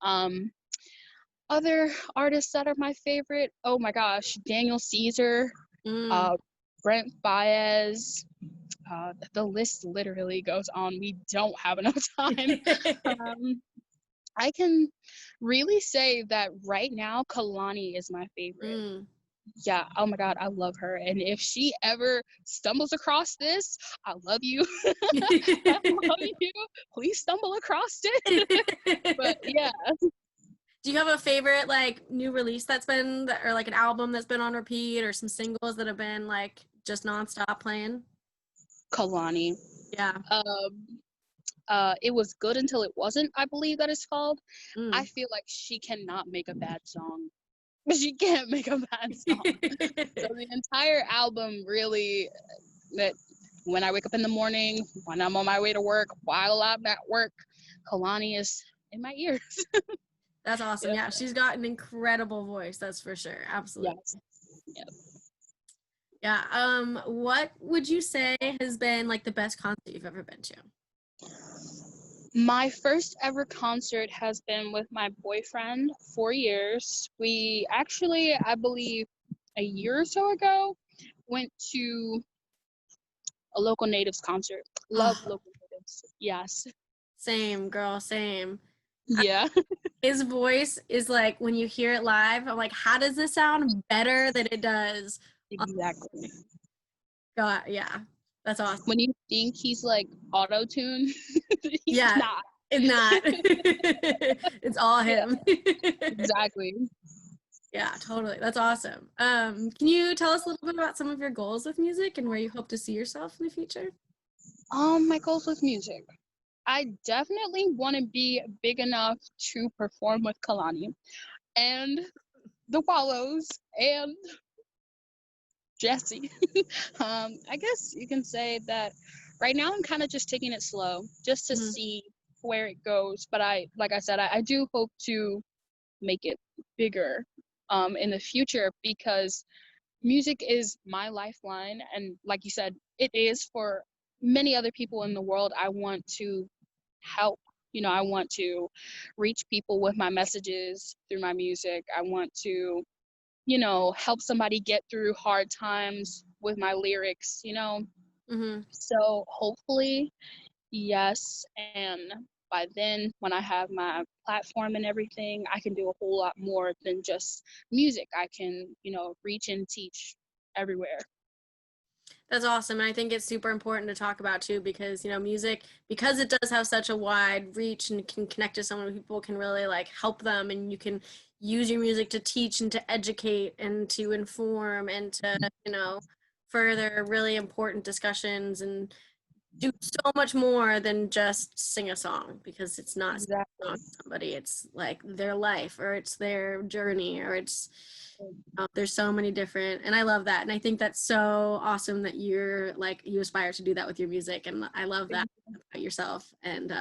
Other artists that are my favorite, oh my gosh, Daniel Caesar, Brent Baez, the list literally goes on. We don't have enough time. I can really say that right now, Kalani is my favorite. Yeah, oh my God, I love her. And if she ever stumbles across this, I love you. I love you. Please stumble across it. But yeah. Do you have a favorite like new release that's been, or like an album that's been on repeat, or some singles that have been like just nonstop playing? Kalani. Yeah. It was good until it wasn't, I believe that is called. Mm. I feel like she cannot make a bad song. She can't make a bad song. So the entire album really, that when I wake up in the morning, when I'm on my way to work, while I'm at work, Kalani is in my ears. That's awesome. Yeah, she's got an incredible voice, that's for sure. Absolutely. Yes. Yep. Yeah. What would you say has been like the best concert you've ever been to? My first ever concert has been with my boyfriend, 4 years. We actually, I believe, a year or so ago, went to a local natives concert. Love local natives. Yes. Same, girl, same. Yeah. His voice is like, when you hear it live, I'm like, how does this sound better than it does? Exactly. God, yeah. That's awesome. When you think he's like auto-tuned, he's not. It's not. It's all him. Exactly. Yeah, totally. That's awesome. Can you tell us a little bit about some of your goals with music and where you hope to see yourself in the future? My goals with music. I definitely want to be big enough to perform with Kalani and the Wallows and Jesse. I guess you can say that right now I'm kind of just taking it slow just to see where it goes. But like I said, I do hope to make it bigger in the future, because music is my lifeline. And like you said, it is for many other people in the world. I want to help. I want to reach people with my messages through my music. I want to help somebody get through hard times with my lyrics, So hopefully, yes. And by then, when I have my platform and everything, I can do a whole lot more than just music. I can, reach and teach everywhere. That's awesome. And I think it's super important to talk about too, because, music, because it does have such a wide reach and can connect to so many people, can really like help them, and you can use your music to teach and to educate and to inform and to, further really important discussions and do so much more than just sing a song, because it's not Exactly. somebody, it's like their life, or it's their journey, or it's there's so many different, and I love that. And I think that's so awesome that you're like, you aspire to do that with your music, and I love that about yourself. And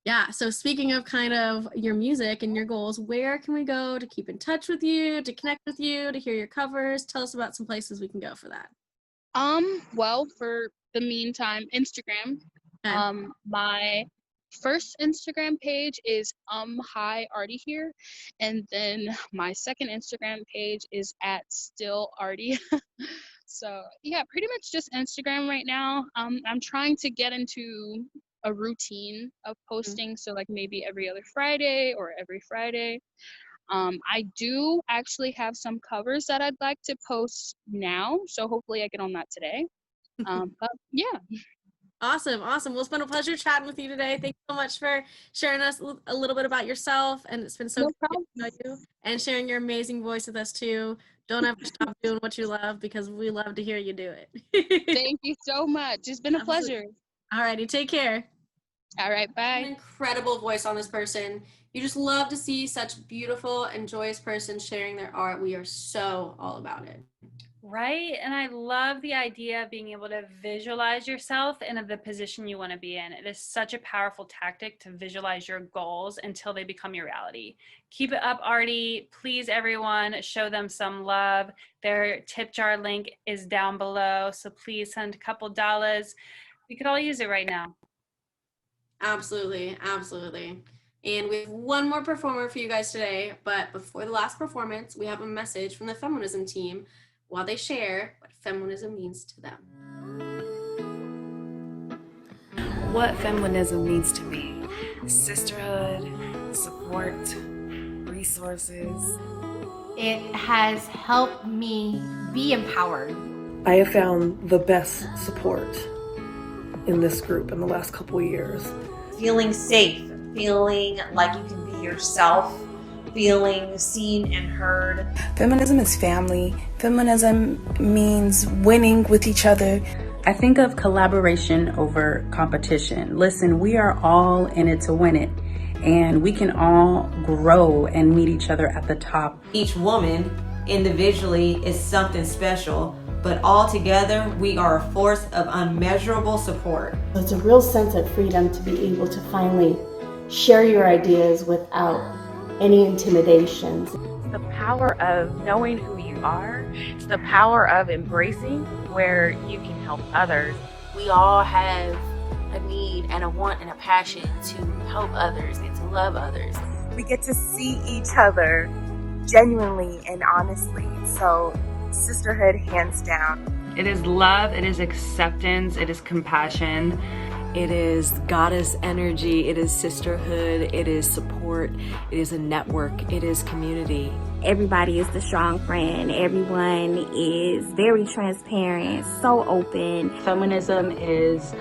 yeah, so speaking of kind of your music and your goals, where can we go to keep in touch with you, to connect with you, to hear your covers? Tell us about some places we can go for that. Well, for the meantime, Instagram. Okay. My first Instagram page is hi Arti here, and then my second Instagram page is at still Arti. So yeah, pretty much just Instagram right now. I'm trying to get into a routine of posting, so like maybe every other Friday or every Friday. I do actually have some covers that I'd like to post now, so hopefully I get on that today. But yeah. Awesome. Well, it's been a pleasure chatting with you today. Thank you so much for sharing us a little bit about yourself. And it's been so No good to problem. know you and sharing your amazing voice with us too. Don't ever stop doing what you love because we love to hear you do it. Thank you so much. It's been a Absolutely. pleasure. Alrighty, take care. All right, An bye. incredible voice on this person. You just love to see such beautiful and joyous person sharing their art. We are so all about it. Right. And I love the idea of being able to visualize yourself in the position you want to be in. It is such a powerful tactic to visualize your goals until they become your reality. Keep it up, Arti. Please, everyone, show them some love. Their tip jar link is down below. So please send a couple dollars. We could all use it right now. Absolutely. And we have one more performer for you guys today. But before the last performance, we have a message from the Femwinism team while they share what feminism means to them. What feminism means to me: sisterhood, support, resources. It has helped me be empowered. I have found the best support in this group in the last couple of years. Feeling safe, feeling like you can be yourself, feeling seen and heard. Feminism is family. Feminism means winning with each other. I think of collaboration over competition. Listen, we are all in it to win it, and we can all grow and meet each other at the top. Each woman individually is something special, but all together we are a force of unmeasurable support. It's a real sense of freedom to be able to finally share your ideas without any intimidations. The power of knowing who you are. It's the power of embracing where you can help others. We all have a need and a want and a passion to help others and to love others. We get to see each other genuinely and honestly. So sisterhood, hands down. It is love, it is acceptance, it is compassion. It is goddess energy, it is sisterhood, it is support, it is a network, it is community. Everybody is the strong friend. Everyone is very transparent, so open. Feminism is,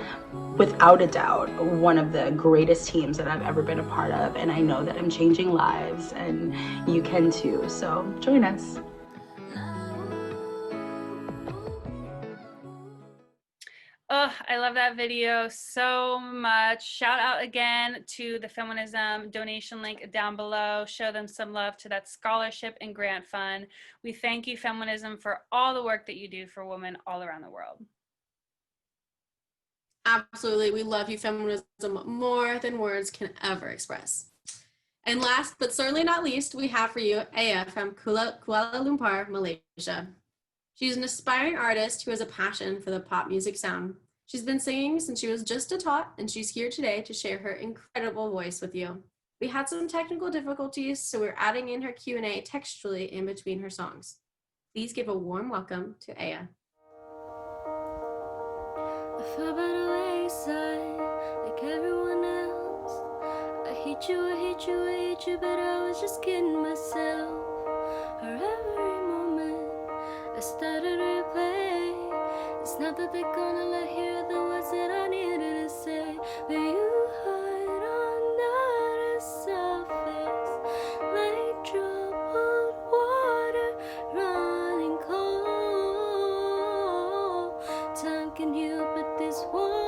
without a doubt, one of the greatest teams that I've ever been a part of, and I know that I'm changing lives, and you can too, so join us. Oh, I love that video so much. Shout out again to the Femwinism donation link down below. Show them some love to that scholarship and grant fund. We thank you, Femwinism, for all the work that you do for women all around the world. Absolutely. We love you, Feminism, more than words can ever express. And last, but certainly not least, we have for you Eyya from Kuala Lumpur, Malaysia. She's an aspiring artist who has a passion for the pop music sound. She's been singing since she was just a tot, and she's here today to share her incredible voice with you. We had some technical difficulties, so we're adding in her Q&A textually in between her songs. Please give a warm welcome to Eyya. I fell by the wayside like everyone else. I hate you, but I was just kidding myself. For every moment I started to replay. It's not that they're gonna let hear the words that I needed to say, but you hide under the surface like troubled water running cold. Time can heal, but this won't.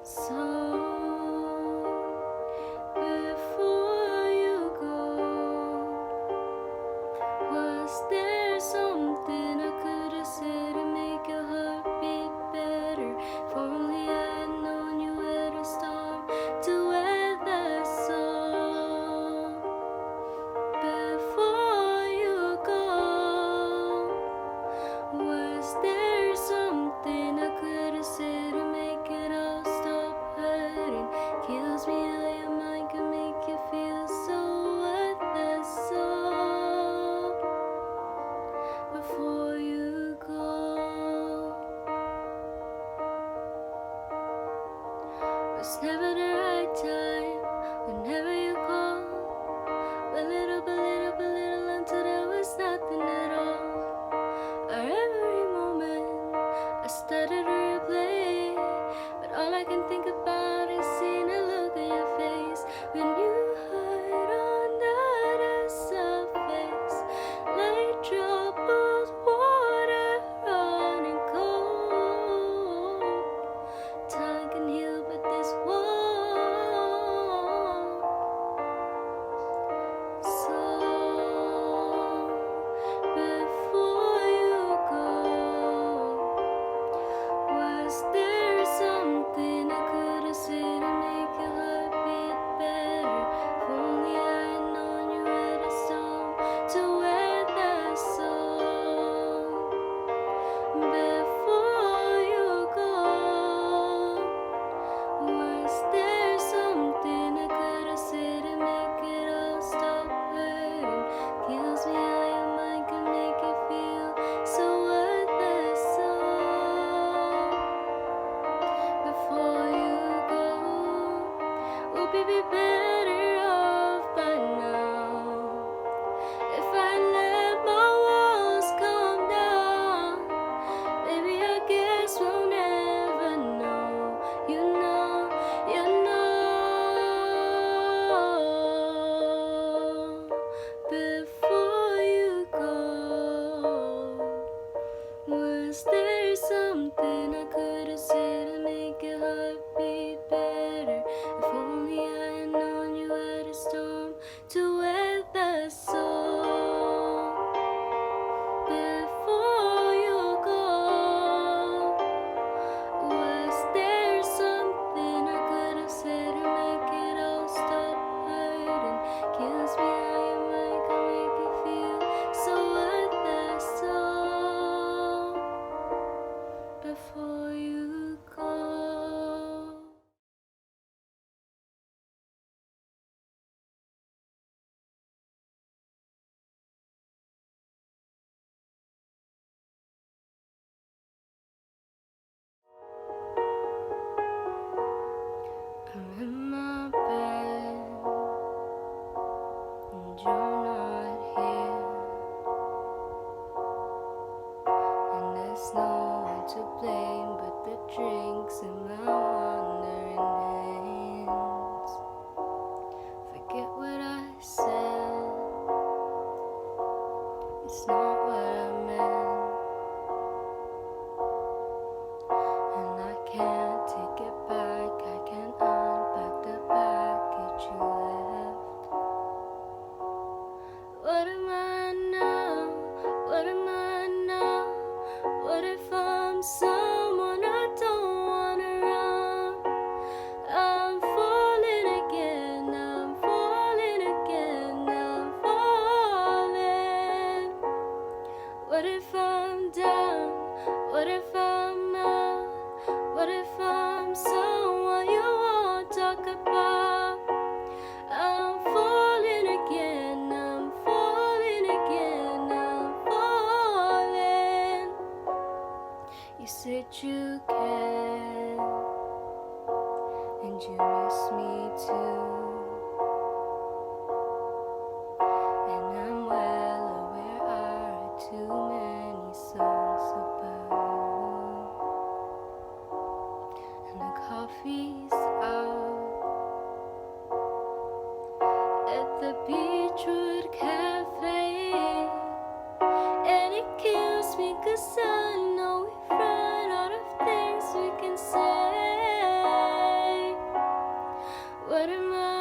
So before you go, was there something I could have said to make your heart beat better? If only I had known you had a storm to weather. So before you go, was there something I could have said to make it all stop hurting? Kills me how your mind can make you feel so worthless. So before you go, it's never the right time whenever you call. But little until there was nothing at all. Or every moment hope you'd be better off by now. If I let my walls come down, baby, I guess we'll never know. You know, you know. Before you go, was there something I could have said to make your heart beat better? If only I had known you had a storm to weather. So before you go, was there something I could have said to make it all stop hurting? Kills me how you make you feel so worthless. So before you go. I'm in my bed and you're not here, and there's no one to blame but the drinks in my wandering hands. Forget what I said, it's not what I meant, and I can't take it back. I can't unpack the package you left. What am I now? What am I now? What if I'm someone I don't want around? I'm falling again, I'm falling again, I'm falling. What if I'm down? What if I'm out? What if I'm someone you won't talk about? I'm falling again, I'm falling again, I'm falling. You said you can, and you miss me too, and I'm well aware I write too many songs about you, and the coffee's out at the Beachwood Cafe, and it kills me 'cause I know we've run out of things we can say. What am I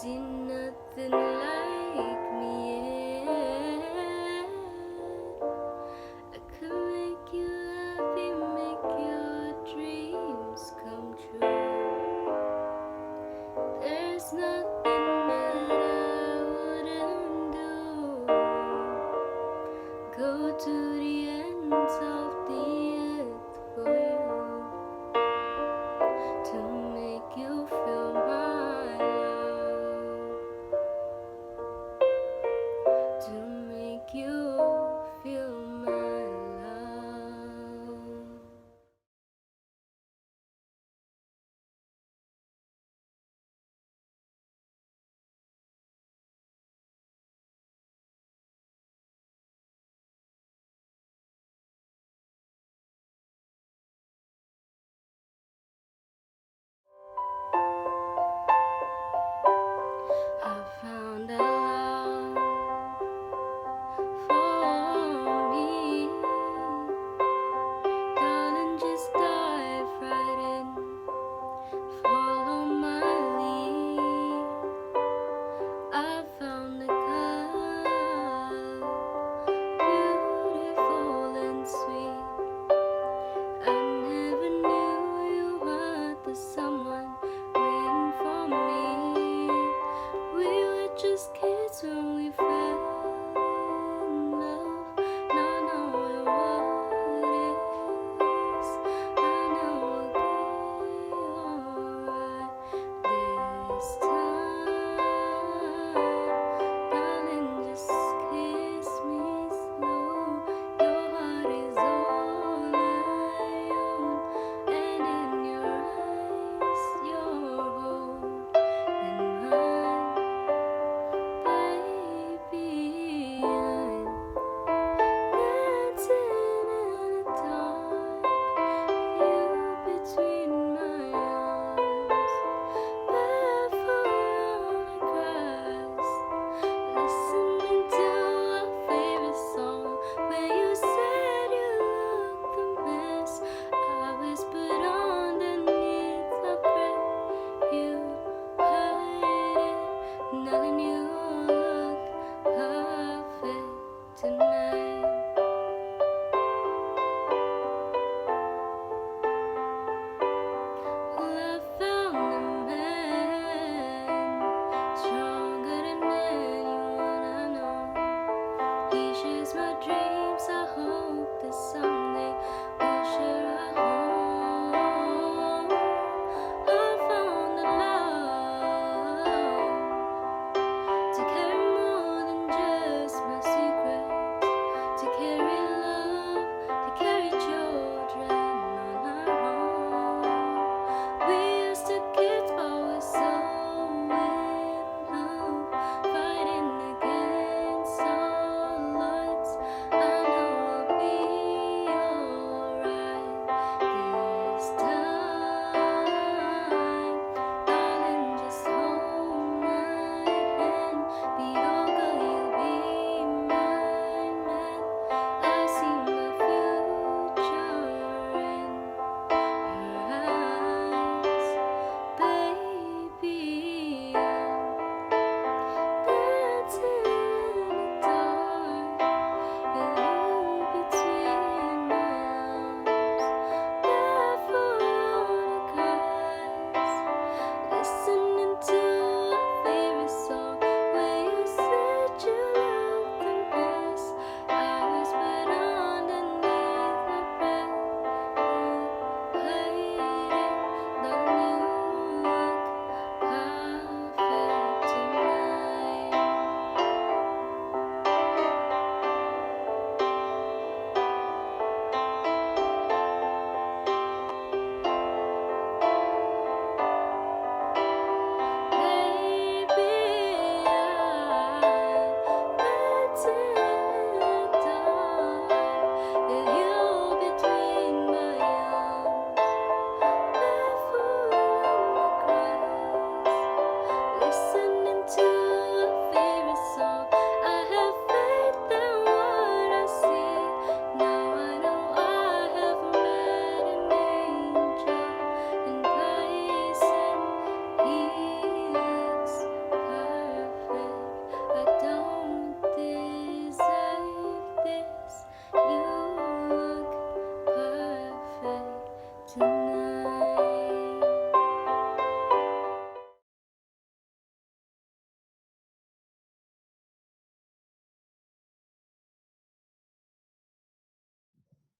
seen nothing like me yet. I could make you happy, make your dreams come true. There's nothing that I wouldn't do. Go to the ends of the earth for you, to make you feel my love, to make you feel my love.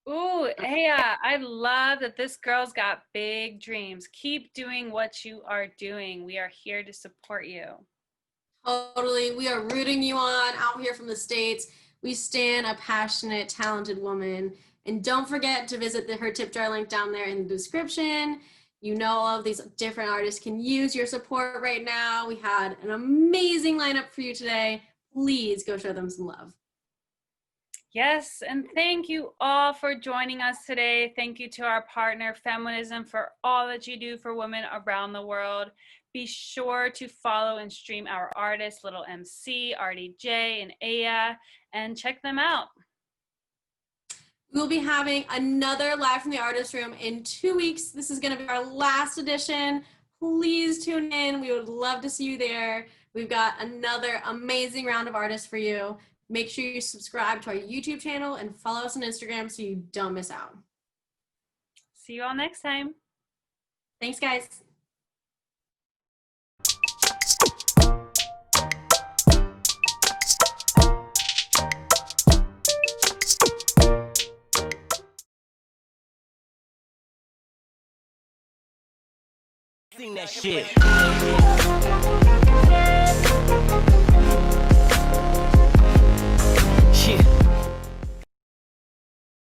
Ooh, Eyya, I love that this girl's got big dreams. Keep doing what you are doing. We are here to support you. Totally. We are rooting you on out here from the States. We stand a passionate, talented woman. And don't forget to visit her tip jar link down there in the description. You know, all of these different artists can use your support right now. We had an amazing lineup for you today. Please go show them some love. Yes, and thank you all for joining us today. Thank you to our partner, Femwinism, for all that you do for women around the world. Be sure to follow and stream our artists, Lil MC, Arti J, and Eyya, and check them out. We'll be having another Live from the Artist Room in 2 weeks. This is going to be our last edition. Please tune in. We would love to see you there. We've got another amazing round of artists for you. Make sure you subscribe to our YouTube channel and follow us on Instagram so you don't miss out. See you all next time. Thanks, guys. Sing that shit.